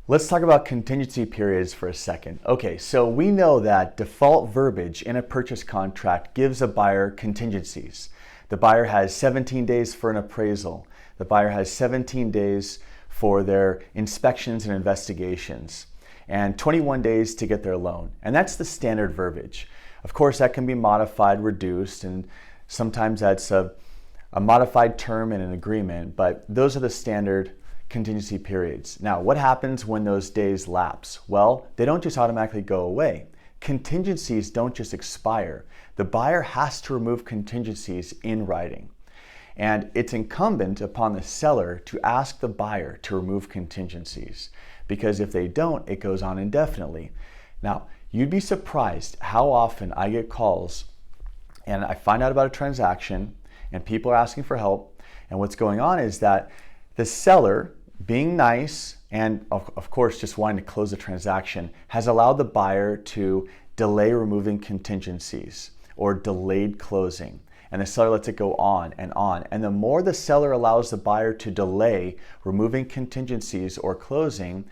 Let's talk about contingency periods for a second. Okay, so we know that default verbiage in a purchase contract gives a buyer contingencies. The buyer has 17 days for an appraisal. The buyer has 17 days for their inspections and investigations, and 21 days to get their loan. And that's the standard verbiage. Of course, that can be modified, reduced, and sometimes that's a modified term in an agreement, but those are the standard contingency periods. Now, what happens when those days lapse? Well, they don't just automatically go away. Contingencies don't just expire. The buyer has to remove contingencies in writing. And it's incumbent upon the seller to ask the buyer to remove contingencies, because if they don't, it goes on indefinitely. Now, you'd be surprised how often I get calls and I find out about a transaction and people are asking for help, and what's going on is that the seller, being nice and of course just wanting to close the transaction, has allowed the buyer to delay removing contingencies or delayed closing. And the seller lets it go on and on. And the more the seller allows the buyer to delay removing contingencies or closing,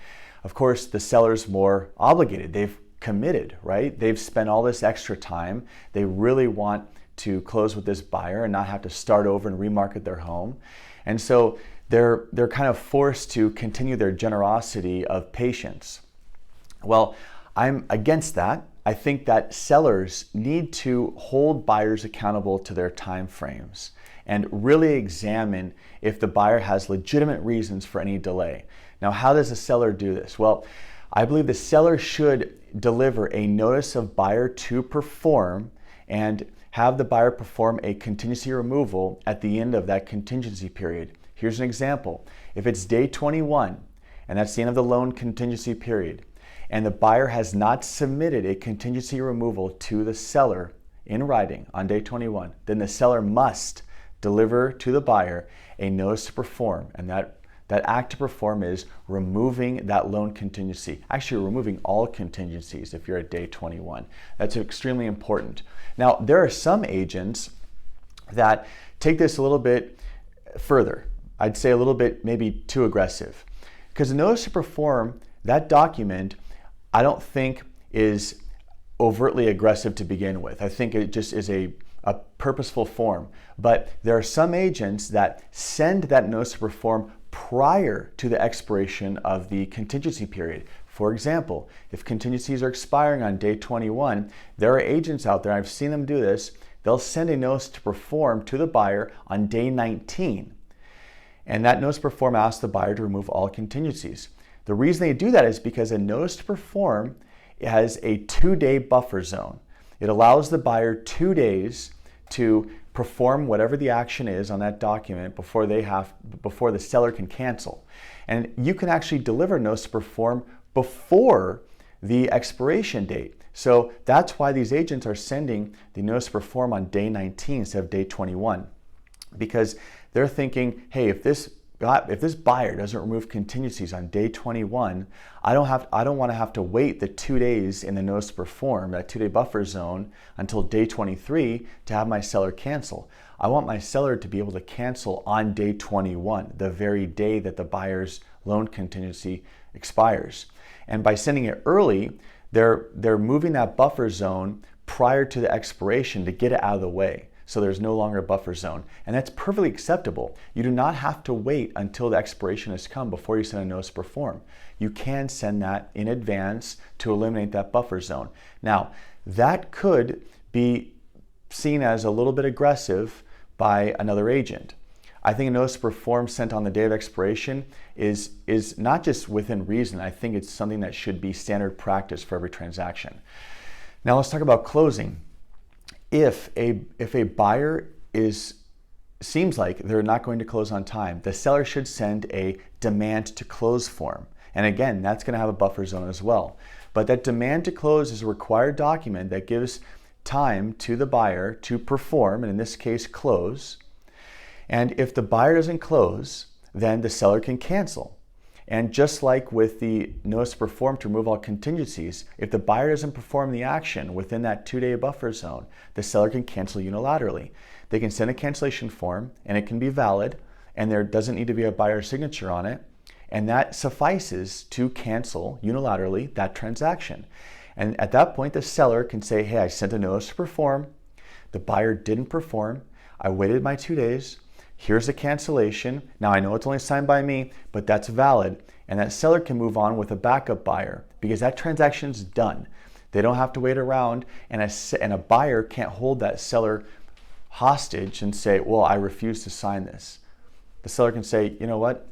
of course the seller's more obligated. They've committed, right? They've spent all this extra time. They really want to close with this buyer and not have to start over and remarket their home. And so they're kind of forced to continue their generosity of patience. Well, I'm against that. I think that sellers need to hold buyers accountable to their time frames and really examine if the buyer has legitimate reasons for any delay. Now, how does a seller do this? Well, I believe the seller should deliver a notice of buyer to perform and have the buyer perform a contingency removal at the end of that contingency period. Here's an example. If it's day 21, and that's the end of the loan contingency period, and the buyer has not submitted a contingency removal to the seller in writing on day 21, then the seller must deliver to the buyer a notice to perform, and that act to perform is removing that loan contingency. Actually, removing all contingencies if you're at day 21. That's extremely important. Now, there are some agents that take this a little bit further. I'd say a little bit maybe too aggressive. Because the notice to perform, that document, I don't think is overtly aggressive to begin with. I think it just is a purposeful form. But there are some agents that send that notice to perform prior to the expiration of the contingency period. For example, if contingencies are expiring on day 21, there are agents out there, I've seen them do this, they'll send a notice to perform to the buyer on day 19. And that notice to perform asks the buyer to remove all contingencies. The reason they do that is because a notice to perform has a 2-day buffer zone. It allows the buyer 2 days to perform whatever the action is on that document before the seller can cancel. And you can actually deliver notice to perform before the expiration date. So that's why these agents are sending the notice to perform on day 19 instead of day 21. Because they're thinking, hey, if this buyer doesn't remove contingencies on day 21, I don't want to have to wait the 2 days in the notice to perform, that 2-day buffer zone, until day 23 to have my seller cancel. I want my seller to be able to cancel on day 21, the very day that the buyer's loan contingency expires. And by sending it early, they're moving that buffer zone prior to the expiration to get it out of the way. So there's no longer a buffer zone. And that's perfectly acceptable. You do not have to wait until the expiration has come before you send a notice to perform. You can send that in advance to eliminate that buffer zone. Now, that could be seen as a little bit aggressive by another agent. I think a notice to perform sent on the day of expiration is not just within reason. I think it's something that should be standard practice for every transaction. Now let's talk about closing. If a buyer seems like they're not going to close on time, the seller should send a demand to close form. And again, that's going to have a buffer zone as well. But that demand to close is a required document that gives time to the buyer to perform, and in this case, close. And if the buyer doesn't close, then the seller can cancel. And just like with the notice to perform to remove all contingencies, if the buyer doesn't perform the action within that 2-day buffer zone, the seller can cancel unilaterally. They can send a cancellation form and it can be valid, and there doesn't need to be a buyer signature on it. And that suffices to cancel unilaterally that transaction. And at that point, the seller can say, hey, I sent a notice to perform. The buyer didn't perform. I waited my 2 days. Here's a cancellation. Now I know it's only signed by me, but that's valid. And that seller can move on with a backup buyer because that transaction's done. They don't have to wait around, and a buyer can't hold that seller hostage and say, well, I refuse to sign this. The seller can say, you know what?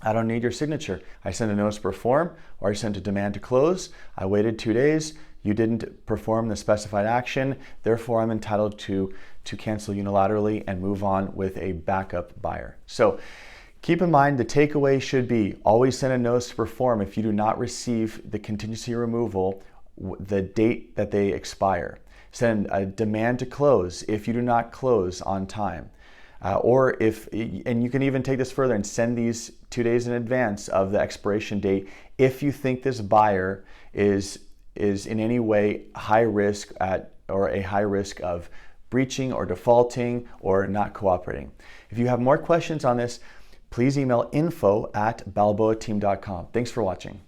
I don't need your signature. I sent a notice to perform, or I sent a demand to close. I waited 2 days. You didn't perform the specified action. Therefore, I'm entitled to cancel unilaterally and move on with a backup buyer. So keep in mind, the takeaway should be always send a notice to perform if you do not receive the contingency removal the date that they expire. Send a demand to close if you do not close on time. And you can even take this further and send these 2 days in advance of the expiration date if you think this buyer is in any way high risk of breaching or defaulting or not cooperating. If you have more questions on this, please email info@balboateam.com. Thanks for watching.